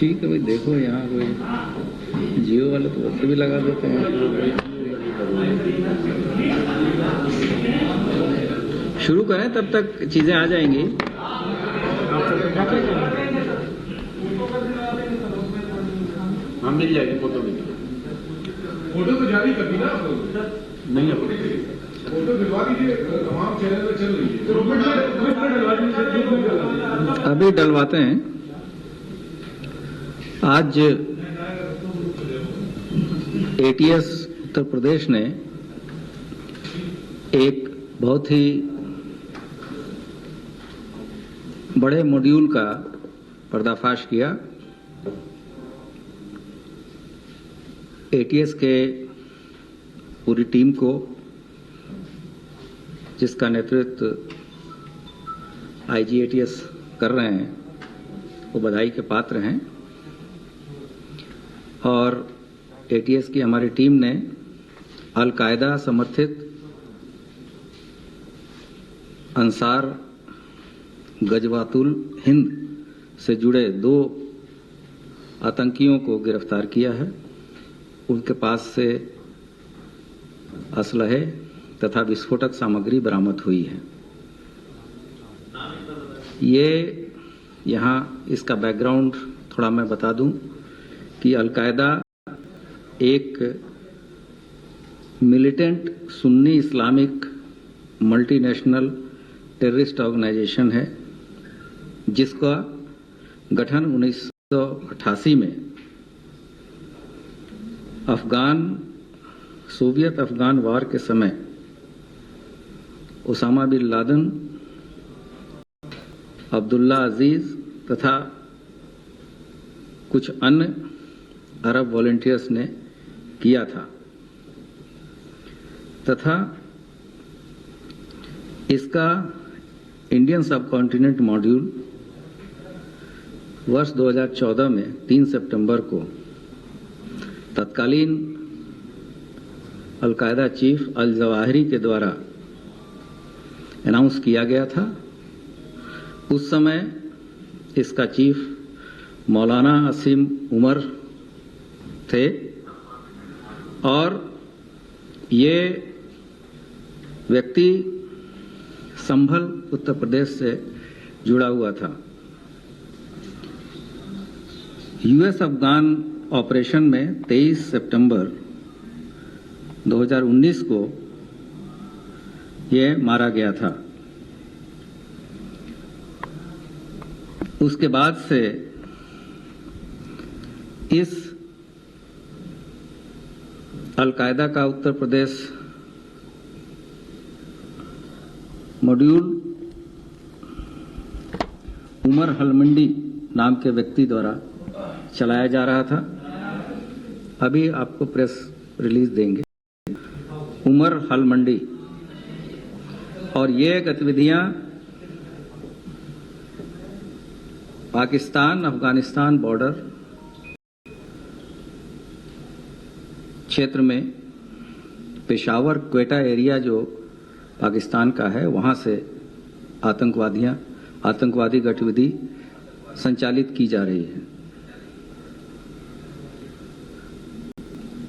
ठीक है भाई, देखो यहाँ कोई जियो वाले तो वैसे भी लगा देते हैं। शुरू करें तब तक चीजें आ जाएंगी। हाँ मिल जाएगी फोटो भी। फोटो तो जारी कर दी ना आप लोग? नहीं है फोटो दिलवा दीजिए, तमाम चैनल पे चल रही है। अभी डलवाते हैं। आज एटीएस उत्तर प्रदेश ने एक बहुत ही बड़े मॉड्यूल का पर्दाफाश किया। एटीएस के पूरी टीम को, जिसका नेतृत्व आईजी एटीएस कर रहे हैं, वो बधाई के पात्र हैं। और एटीएस की हमारी टीम ने अल कायदा समर्थित अंसार गजवातुल हिंद से जुड़े 2 आतंकियों को गिरफ्तार किया है। उनके पास से असलहे तथा विस्फोटक सामग्री बरामद हुई है। ये यहाँ इसका बैकग्राउंड थोड़ा मैं बता दूं कि अल-कायदा एक militant Sunni Islamic multinational terrorist organisation है, जिसका गठन 1988 में सोवियत अफगान वार के समय ओसामा बिन लादेन, अब्दुल्ला अजीज तथा कुछ अन्य अरब वॉलंटियर्स ने किया था तथा इसका इंडियन सबकॉन्टिनेंट मॉड्यूल वर्ष 2014 में 3 सितंबर को तत्कालीन अल-कायदा चीफ अल-जवाहिरी के द्वारा अनाउंस किया गया था। उस समय इसका चीफ मौलाना असीम उमर थे और ये व्यक्ति संभल उत्तर प्रदेश से जुड़ा हुआ था। यूएस अफगान ऑपरेशन में 23 सितंबर 2019 को यह मारा गया था। उसके बाद से इस अल-कायदा का उत्तर प्रदेश मॉड्यूल उमर हलमंडी नाम के व्यक्ति द्वारा चलाया जा रहा था। अभी आपको प्रेस रिलीज देंगे। उमर हलमंडी, और ये गतिविधियां पाकिस्तान अफगानिस्तान बॉर्डर क्षेत्र में पेशावर क्वेटा एरिया जो पाकिस्तान का है, वहां से आतंकवादी गतिविधि संचालित की जा रही है।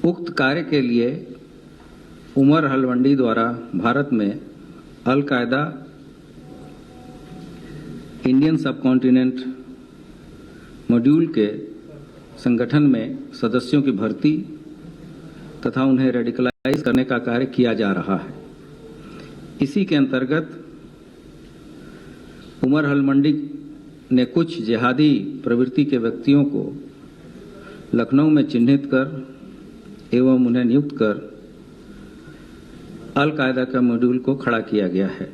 उक्त कार्य के लिए उमर हलमंडी द्वारा भारत में अल-कायदा इंडियन सबकॉन्टिनेंट मॉड्यूल के संगठन में सदस्यों की भर्ती तथा उन्हें रेडिकलाइज करने का कार्य किया जा रहा है। इसी के अंतर्गत उमर हलमंडी ने कुछ जिहादी प्रवृत्ति के व्यक्तियों को लखनऊ में चिन्हित कर एवं उन्हें नियुक्त कर अल-कायदा का मॉड्यूल को खड़ा किया गया है।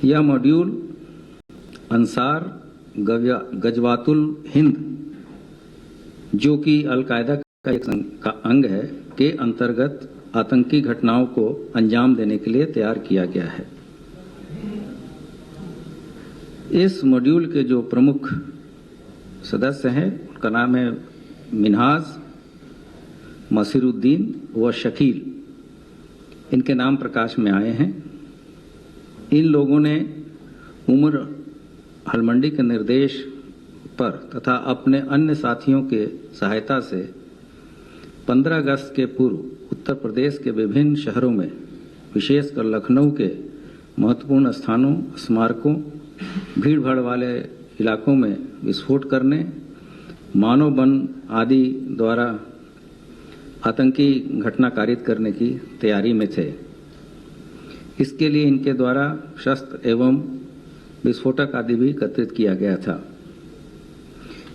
यह मॉड्यूल अंसार गजवातुल हिंद, जो कि अल-कायदा का एक अंग है, के अंतर्गत आतंकी घटनाओं को अंजाम देने के लिए तैयार किया गया है। इस मॉड्यूल के जो प्रमुख सदस्य हैं, उनका नाम है मिन्हाज, मसीरुद्दीन व शकील। इनके नाम प्रकाश में आए हैं। इन लोगों ने उमर हलमंडी के निर्देश पर तथा अपने अन्य साथियों के सहायता से 15 अगस्त के पूर्व उत्तर प्रदेश के विभिन्न शहरों में, विशेषकर लखनऊ के महत्वपूर्ण स्थानों, स्मारकों, भीड़-भाड़ वाले इलाकों में विस्फोट करने, मानव बम आदि द्वारा आतंकी घटना कारित करने की तैयारी में थे। इसके लिए इनके द्वारा शस्त्र एवं विस्फोटक आदि भी एकत्रित किया गया था।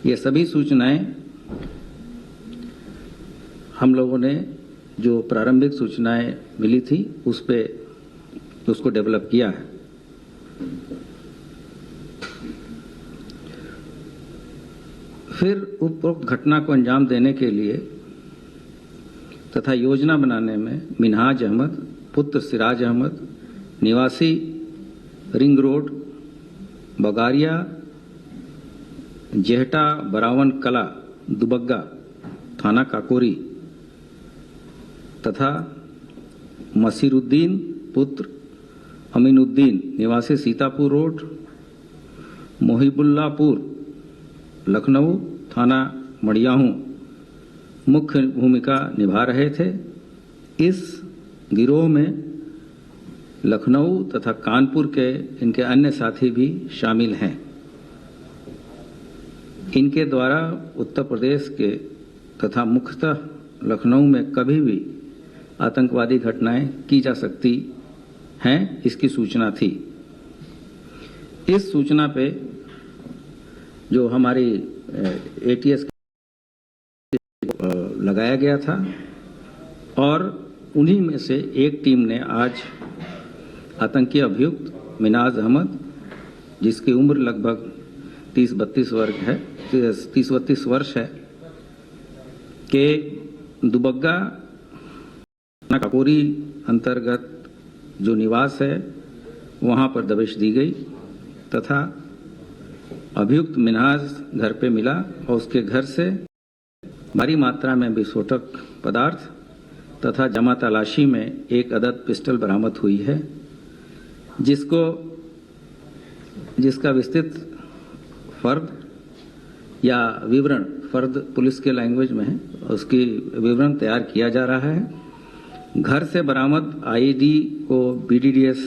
ये सभी सूचनाएं हम लोगों ने जो प्रारंभिक सूचनाएं मिली थी उसको डेवलप किया है। फिर उपरोक्त घटना को अंजाम देने के लिए तथा योजना बनाने में मिन्हाज अहमद पुत्र सिराज अहमद निवासी रिंग रोड, बगारिया, जेहटा बरावन कला, दुबग्गा थाना काकोरी तथा मसीरुद्दीन पुत्र अमीनुद्दीन निवासी सीतापुर रोड, मोहिबुल्लापुर, लखनऊ थाना मड़ियाहू मुख्य भूमिका निभा रहे थे। इस गिरोह में लखनऊ तथा कानपुर के इनके अन्य साथी भी शामिल हैं। इनके द्वारा उत्तर प्रदेश के तथा मुख्यतः लखनऊ में कभी भी आतंकवादी घटनाएं की जा सकती हैं, इसकी सूचना थी। इस सूचना पे जो हमारी एटीएस लगाया गया था और उन्हीं में से एक टीम ने आज आतंकी अभियुक्त मिनाज अहमद, जिसकी उम्र लगभग 30-32 वर्ष है, के दुबग्गा काकोरी अंतर्गत जो निवास है वहां पर दबिश दी गई तथा अभियुक्त मिनाज घर पे मिला और उसके घर से भारी मात्रा में विस्फोटक पदार्थ तथा जमा तलाशी में एक अदद पिस्टल बरामद हुई है, जिसका विस्तृत फर्द या विवरण, फर्द पुलिस के लैंग्वेज में है, उसकी विवरण तैयार किया जा रहा है। घर से बरामद आईईडी को बीडीडीएस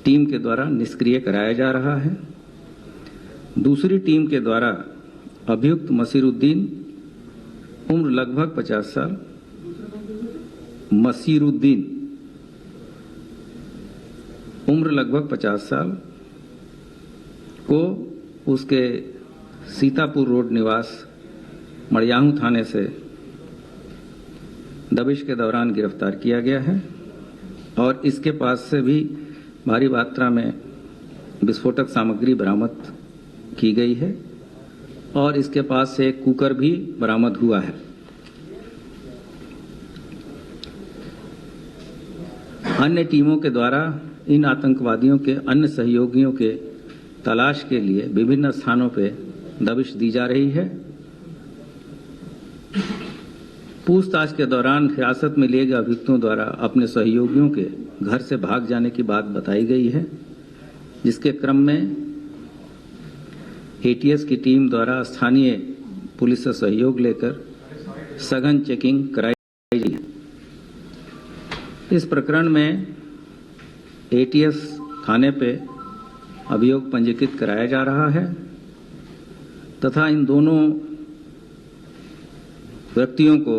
टीम के द्वारा निष्क्रिय कराया जा रहा है। दूसरी टीम के द्वारा अभियुक्त मसीरुद्दीन, उम्र लगभग 50 साल, मसीरुद्दीन उम्र लगभग 50 साल को उसके सीतापुर रोड निवास मड़ियाहू थाने से दबिश के दौरान गिरफ्तार किया गया है और इसके पास से भी भारी मात्रा में विस्फोटक सामग्री बरामद की गई है और इसके पास से एक कुकर भी बरामद हुआ है। अन्य टीमों के द्वारा इन आतंकवादियों के अन्य सहयोगियों के तलाश के लिए विभिन्न स्थानों पर दबिश दी जा रही है। पूछताछ के दौरान हिरासत में लिए गए अभियुक्तों द्वारा अपने सहयोगियों के घर से भाग जाने की बात बताई गई है, जिसके क्रम में एटीएस की टीम द्वारा स्थानीय पुलिस से सहयोग लेकर सघन चेकिंग कराई गई है। इस प्रकरण में एटीएस थाने पे अभियोग पंजीकृत कराया जा रहा है तथा इन दोनों व्यक्तियों को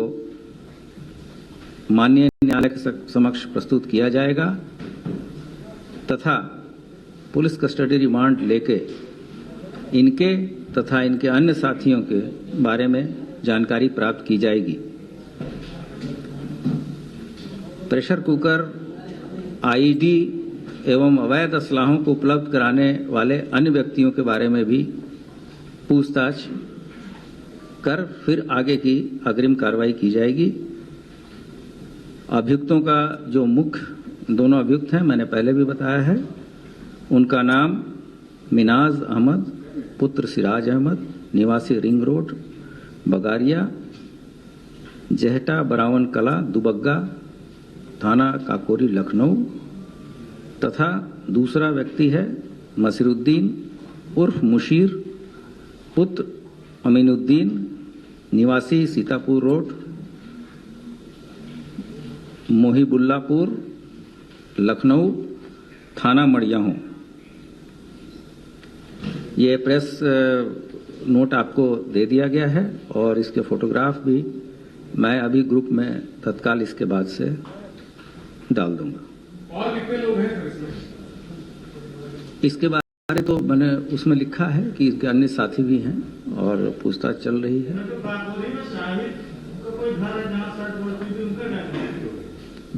माननीय न्यायालय के समक्ष प्रस्तुत किया जाएगा तथा पुलिस कस्टडी रिमांड लेके इनके तथा इनके अन्य साथियों के बारे में जानकारी प्राप्त की जाएगी। प्रेशर कुकर, आईईडी एवं अवैध असलाहों को उपलब्ध कराने वाले अन्य व्यक्तियों के बारे में भी पूछताछ कर फिर आगे की अग्रिम कार्रवाई की जाएगी। अभियुक्तों का जो मुख्य दोनों अभियुक्त हैं, मैंने पहले भी बताया है, उनका नाम मिनाज अहमद पुत्र सिराज अहमद निवासी रिंग रोड, बगारिया, जेहटा बरावन कला, दुबग्गा थाना काकोरी, लखनऊ तथा दूसरा व्यक्ति है मसीरुद्दीन उर्फ मुशीर पुत्र अमीनुद्दीन, निवासी सीतापुर रोड, मोहिबुल्लापुर, लखनऊ, थाना मड़ियाहू। ये प्रेस नोट आपको दे दिया गया है और इसके फोटोग्राफ भी मैं अभी ग्रुप में तत्काल इसके बाद से डाल दूंगा। और कितने लोग हैं सर इसमें? इसके बारे तो मैंने उसमें लिखा है कि इसके अन्य साथी भी हैं और पूछताछ चल रही है।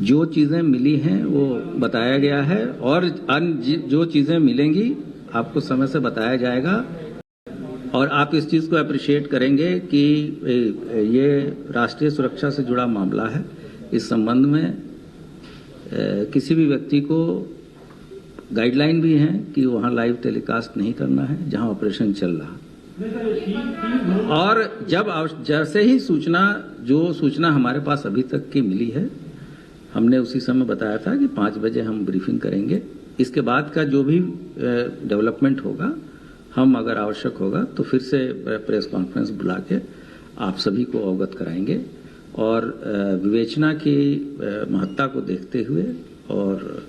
जो चीजें मिली हैं वो बताया गया है और अन्य जो चीजें मिलेंगी आपको समय से बताया जाएगा और आप इस चीज को अप्रिशिएट करेंगे कि ये राष्ट्रीय सुरक्षा से जुड़ा मामला है। इस संबंध में किसी भी व्यक्ति को गाइडलाइन भी है कि वहां लाइव टेलीकास्ट नहीं करना है जहां ऑपरेशन चल रहा है। और जैसे ही सूचना हमारे पास अभी तक की मिली है, हमने उसी समय बताया था कि 5 बजे हम ब्रीफिंग करेंगे। इसके बाद का जो भी डेवलपमेंट होगा, हम अगर आवश्यक होगा तो फिर से प्रेस कॉन्फ्रेंस बुला के आप सभी को अवगत कराएंगे और विवेचना की महत्ता को देखते हुए और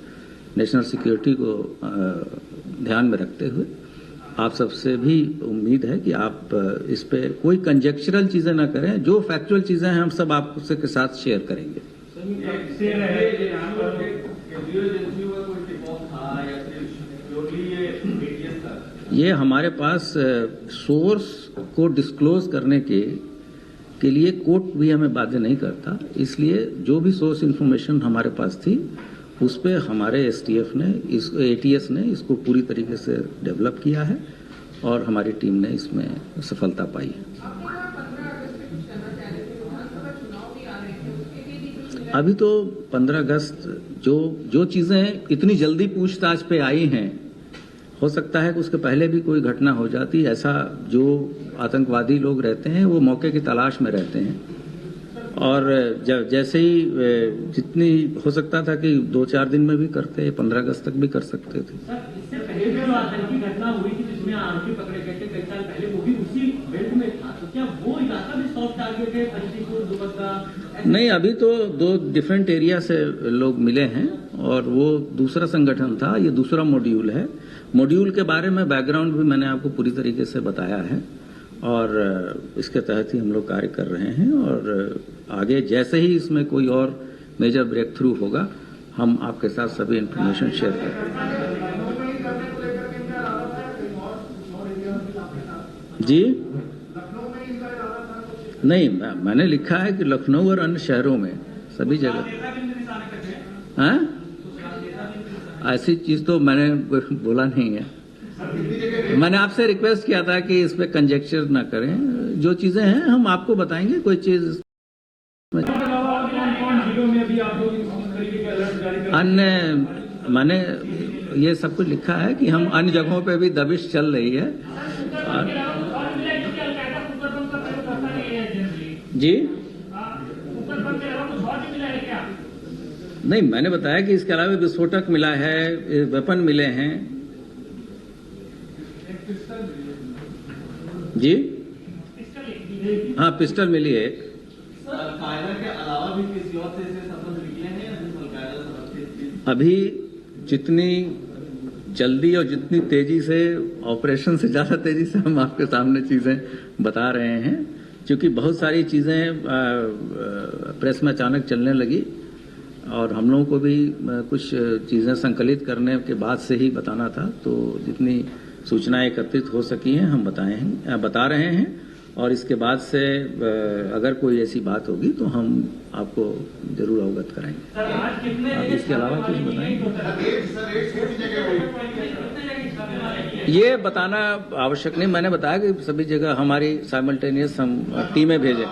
नेशनल सिक्योरिटी को ध्यान में रखते हुए आप सबसे भी उम्मीद है कि आप इस पे कोई कंजेक्चरल चीजें ना करें। जो फैक्चुअल चीजें हैं हम सब आपसे के साथ शेयर करेंगे। ये हमारे पास सोर्स को डिस्क्लोज करने के लिए कोर्ट भी हमें बाध्य नहीं करता, इसलिए जो भी सोर्स इंफॉर्मेशन हमारे पास थी उस पे हमारे एसटीएफ ने एटीएस ने इसको पूरी तरीके से डेवलप किया है और हमारी टीम ने इसमें सफलता पाई है। अभी तो 15 अगस्त जो चीजें इतनी जल्दी पूछताछ पे आई हैं, हो सकता है कि उसके पहले भी कोई घटना हो जाती। ऐसा जो आतंकवादी लोग रहते हैं वो मौके की तलाश में रहते हैं और जैसे ही जितनी हो सकता था कि 2-4 दिन में भी करते, 15 अगस्त तक भी कर सकते थे। इससे पहले जो आतंकी घटना हुई थी जिसमें आरोपी पकड़े गए थे कई साल पहले, वो भी उसी बेल्ट में था, तो क्या वो इलाका भी सॉफ्ट टारगेट है? बंशीपुर, दुबग्गा? नहीं, अभी तो 2 डिफरेंट एरिया से लोग मिले हैं और वो दूसरा संगठन था, ये दूसरा मॉड्यूल है। मॉड्यूल के बारे में बैकग्राउंड भी मैंने आपको पूरी तरीके से बताया है और इसके तहत ही हम लोग कार्य कर रहे हैं और आगे जैसे ही इसमें कोई और मेजर ब्रेक थ्रू होगा हम आपके साथ सभी इंफॉर्मेशन शेयर करेंगे। जी नहीं, मैंने लिखा है कि लखनऊ और अन्य शहरों में सभी जगह। हाँ, ऐसी चीज तो मैंने बोला नहीं है। मैंने आपसे रिक्वेस्ट किया था कि इस पे कंजेक्चर ना करें, जो चीजें हैं हम आपको बताएंगे। कोई चीज अन्य मैंने ये सब कुछ लिखा है कि हम अन्य जगहों पे भी दबिश चल रही है। जी नहीं, मैंने बताया कि इसके अलावा विस्फोटक मिला है, वेपन मिले हैं। जी हाँ, पिस्टल मिली है। अलकायदा के अलावा भी किसी और से संबंध निकले हैं? अभी जितनी जल्दी और जितनी तेजी से, ऑपरेशन से ज्यादा तेजी से हम आपके सामने चीजें बता रहे हैं, क्योंकि बहुत सारी चीजें प्रेस में अचानक चलने लगी और हम लोगों को भी कुछ चीजें संकलित करने के बाद से ही बताना था। तो जितनी सूचनाएं एकत्रित हो सकी हैं हम बता रहे हैं और इसके बाद से अगर कोई ऐसी बात होगी तो हम आपको जरूर अवगत कराएंगे। आप इसके अलावा कुछ बताएंगे? ये बताना आवश्यक नहीं, मैंने बताया कि सभी जगह हमारी साइमल्टेनियस हम टीमें भेजें।